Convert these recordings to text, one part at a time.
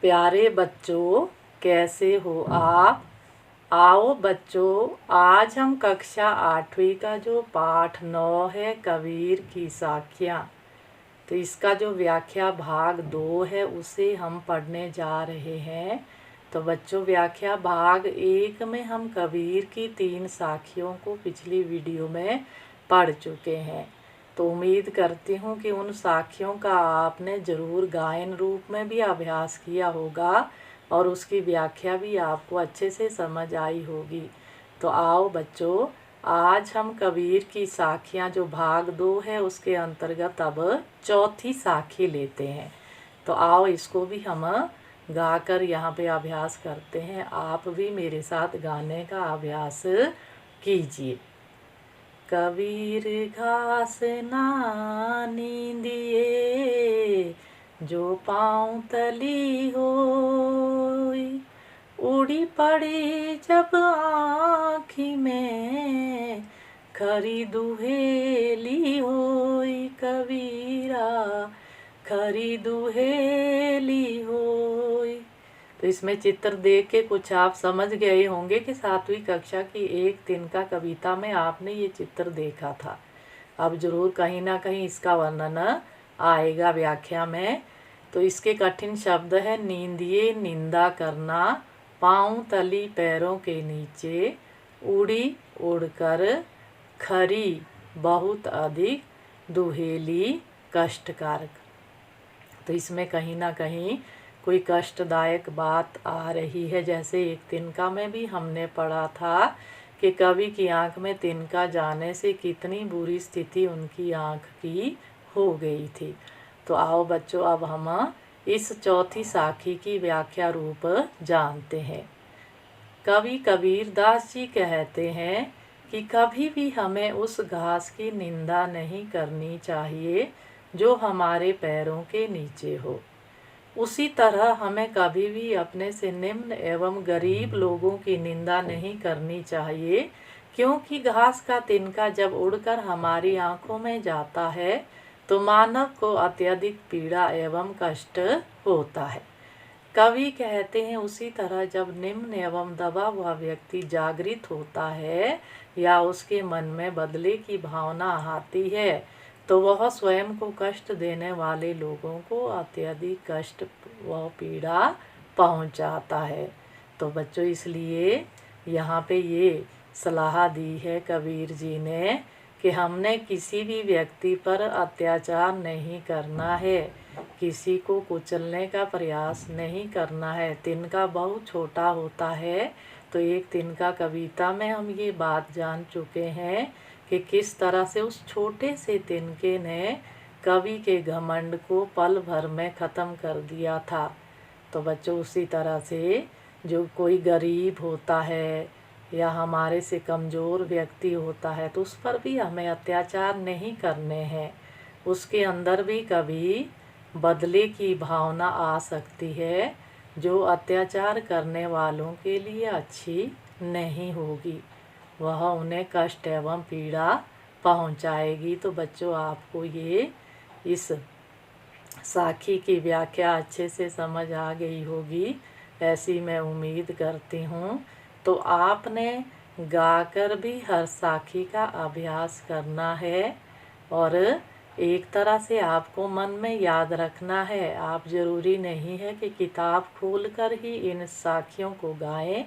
प्यारे बच्चों, कैसे हो आप। आओ बच्चों, आज हम कक्षा 8वीं का जो पाठ 9 है कबीर की साखियाँ, तो इसका जो व्याख्या भाग 2 है उसे हम पढ़ने जा रहे हैं। तो बच्चों, व्याख्या भाग 1 में हम कबीर की 3 साखियों को पिछली वीडियो में पढ़ चुके हैं। तो उम्मीद करती हूँ कि उन साखियों का आपने ज़रूर गायन रूप में भी अभ्यास किया होगा और उसकी व्याख्या भी आपको अच्छे से समझ आई होगी। तो आओ बच्चों, आज हम कबीर की साखियाँ जो भाग 2 है उसके अंतर्गत अब चौथी साखी लेते हैं। तो आओ इसको भी हम गाकर यहाँ पे अभ्यास करते हैं। आप भी मेरे साथ गाने का अभ्यास कीजिए। कबीर घास ना नींदिए, जो पाँव तली होई, उड़ी पड़ी जब आँखी में, खरी दुहेली होई कबीरा, खरी दुहेली होई। तो इसमें चित्र देख के कुछ आप समझ गए होंगे कि 7वीं कक्षा की एक तिनका कविता में आपने ये चित्र देखा था। अब जरूर कहीं ना कहीं इसका वर्णन आएगा व्याख्या में। तो इसके कठिन शब्द है नींदिए निंदा करना, पाँव तली पैरों के नीचे, उड़ी उड़कर, खरी बहुत अधिक, दुहेली कष्टकारक। तो इसमें कहीं ना कहीं कोई कष्टदायक बात आ रही है। जैसे एक तिनका में भी हमने पढ़ा था कि कवि की आंख में तिनका जाने से कितनी बुरी स्थिति उनकी आंख की हो गई थी। तो आओ बच्चों, अब हम इस चौथी साखी की व्याख्या रूप जानते हैं। कवि कबीर दास जी कहते हैं कि कभी भी हमें उस घास की निंदा नहीं करनी चाहिए जो हमारे पैरों के नीचे हो। उसी तरह हमें कभी भी अपने से निम्न एवं गरीब लोगों की निंदा नहीं करनी चाहिए, क्योंकि घास का तिनका जब उड़कर हमारी आंखों में जाता है तो मानव को अत्यधिक पीड़ा एवं कष्ट होता है। कवि कहते हैं उसी तरह जब निम्न एवं दबा हुआ व्यक्ति जागृत होता है या उसके मन में बदले की भावना आती है तो वह स्वयं को कष्ट देने वाले लोगों को अत्यधिक कष्ट व पीड़ा पहुंचाता है। तो बच्चों, इसलिए यहाँ पे ये सलाह दी है कबीर जी ने कि हमने किसी भी व्यक्ति पर अत्याचार नहीं करना है, किसी को कुचलने का प्रयास नहीं करना है। तिनका बहुत छोटा होता है। तो एक तिनका कविता में हम ये बात जान चुके हैं कि किस तरह से उस छोटे से तिनके ने कवि के घमंड को पल भर में ख़त्म कर दिया था। तो बच्चों, उसी तरह से जो कोई गरीब होता है या हमारे से कमज़ोर व्यक्ति होता है तो उस पर भी हमें अत्याचार नहीं करने हैं। उसके अंदर भी कभी बदले की भावना आ सकती है जो अत्याचार करने वालों के लिए अच्छी नहीं होगी, वह उन्हें कष्ट एवं पीड़ा पहुंचाएगी। तो बच्चों, आपको ये इस साखी की व्याख्या अच्छे से समझ आ गई होगी, ऐसी मैं उम्मीद करती हूँ। तो आपने गाकर भी हर साखी का अभ्यास करना है और एक तरह से आपको मन में याद रखना है। आप ज़रूरी नहीं है कि किताब खोलकर ही इन साखियों को गाएं,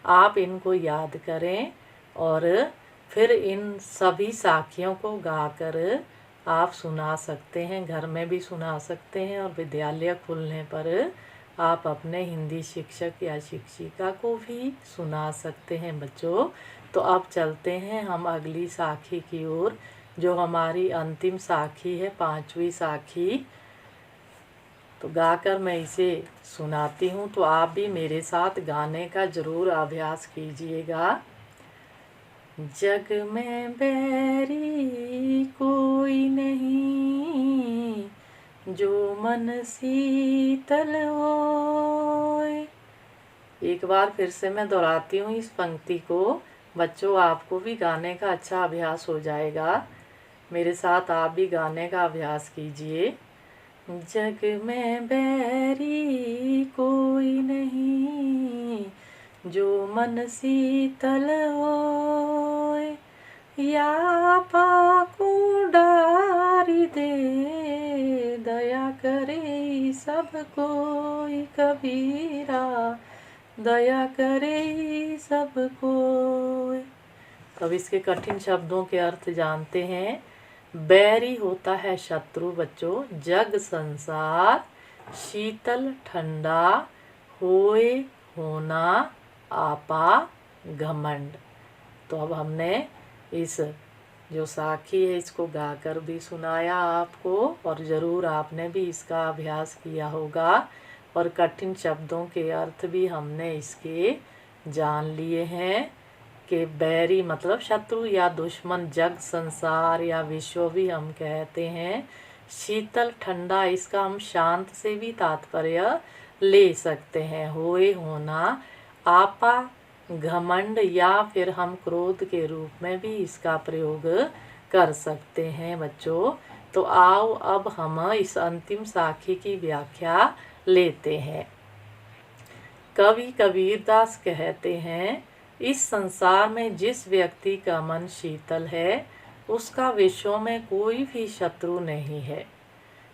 आप इनको याद करें और फिर इन सभी साखियों को गाकर आप सुना सकते हैं, घर में भी सुना सकते हैं और विद्यालय खुलने पर आप अपने हिंदी शिक्षक या शिक्षिका को भी सुना सकते हैं बच्चों। तो अब चलते हैं हम अगली साखी की ओर, जो हमारी अंतिम साखी है, 5वीं साखी। तो गाकर मैं इसे सुनाती हूँ, तो आप भी मेरे साथ गाने का ज़रूर अभ्यास कीजिएगा। जग में बैरी कोई नहीं, जो मन शीतल होए। एक बार फिर से मैं दोहराती हूँ इस पंक्ति को। बच्चों, आपको भी गाने का अच्छा अभ्यास हो जाएगा। मेरे साथ आप भी गाने का अभ्यास कीजिए। जग में बैरी कोई मन शीतल होए, या पाको डारी दे, दया करे सब कोई कबीरा, दया करे सब कोई। अब इसके कठिन शब्दों के अर्थ जानते हैं। बैरी होता है शत्रु बच्चों, जग संसार, शीतल ठंडा, होए होना, आपा घमंड। तो अब हमने इस जो साखी है इसको गाकर भी सुनाया आपको, और ज़रूर आपने भी इसका अभ्यास किया होगा, और कठिन शब्दों के अर्थ भी हमने इसके जान लिए हैं कि बैरी मतलब शत्रु या दुश्मन, जग संसार या विश्व भी हम कहते हैं। शीतल ठंडा, इसका हम शांत से भी तात्पर्य ले सकते हैं। होए होना, आपा घमंड, या फिर हम क्रोध के रूप में भी इसका प्रयोग कर सकते हैं बच्चों। तो आओ अब हम इस अंतिम साखी की व्याख्या लेते हैं। कवि कबीरदास कहते हैं, इस संसार में जिस व्यक्ति का मन शीतल है उसका विश्व में कोई भी शत्रु नहीं है।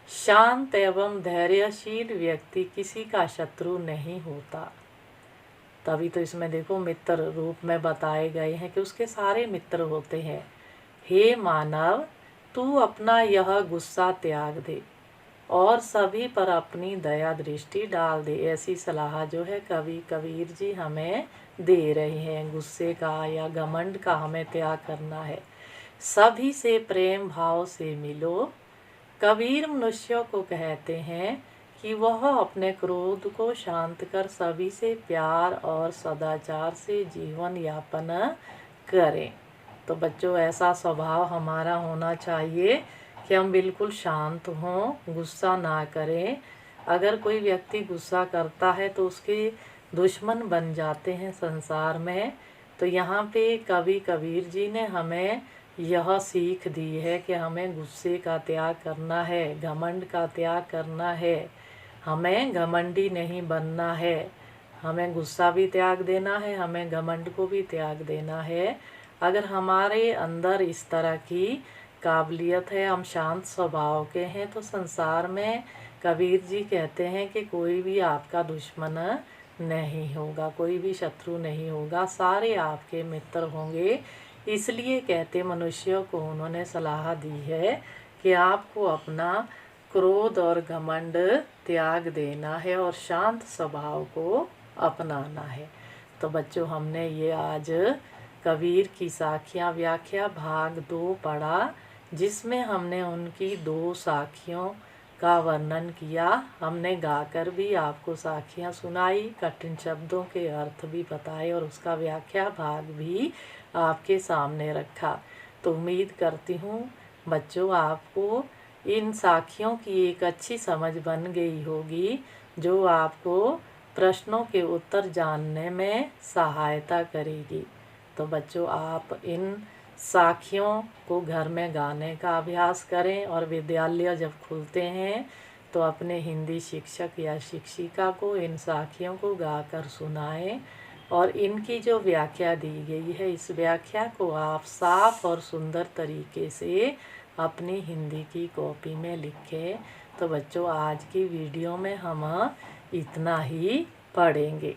शांत एवं धैर्यशील व्यक्ति किसी का शत्रु नहीं होता। तभी तो इसमें देखो मित्र रूप में बताए गए हैं कि उसके सारे मित्र होते हैं। हे मानव, तू अपना यह गुस्सा त्याग दे और सभी पर अपनी दया दृष्टि डाल दे। ऐसी सलाह जो है कवि कबीर जी हमें दे रहे हैं। गुस्से का या घमंड का हमें त्याग करना है। सभी से प्रेम भाव से मिलो। कबीर मनुष्यों को कहते हैं कि वह अपने क्रोध को शांत कर सभी से प्यार और सदाचार से जीवन यापन करें। तो बच्चों ऐसा स्वभाव हमारा होना चाहिए कि हम बिल्कुल शांत हों, गुस्सा ना करें। अगर कोई व्यक्ति गुस्सा करता है तो उसके दुश्मन बन जाते हैं संसार में। तो यहाँ पे कवि कबीर जी ने हमें यह सीख दी है कि हमें गुस्से का त्याग करना है, घमंड का त्याग करना है। हमें घमंडी नहीं बनना है। हमें गुस्सा भी त्याग देना है, हमें घमंड को भी त्याग देना है। अगर हमारे अंदर इस तरह की काबिलियत है, हम शांत स्वभाव के हैं, तो संसार में कबीर जी कहते हैं कि कोई भी आपका दुश्मन नहीं होगा, कोई भी शत्रु नहीं होगा, सारे आपके मित्र होंगे। इसलिए कहते मनुष्यों को उन्होंने सलाह दी है कि आपको अपना क्रोध और घमंड त्याग देना है और शांत स्वभाव को अपनाना है। तो बच्चों हमने ये आज कबीर की साखियाँ व्याख्या भाग 2 पढ़ा, जिसमें हमने उनकी 2 साखियों का वर्णन किया। हमने गाकर भी आपको साखियाँ सुनाई, कठिन शब्दों के अर्थ भी बताए और उसका व्याख्या भाग भी आपके सामने रखा। तो उम्मीद करती हूँ बच्चों आपको इन साखियों की एक अच्छी समझ बन गई होगी, जो आपको प्रश्नों के उत्तर जानने में सहायता करेगी। तो बच्चों आप इन साखियों को घर में गाने का अभ्यास करें, और विद्यालय जब खुलते हैं तो अपने हिंदी शिक्षक या शिक्षिका को इन साखियों को गाकर सुनाएं, और इनकी जो व्याख्या दी गई है इस व्याख्या को आप साफ और सुंदर तरीके से अपनी हिंदी की कॉपी में लिखें। तो बच्चों आज की वीडियो में हम इतना ही पढ़ेंगे।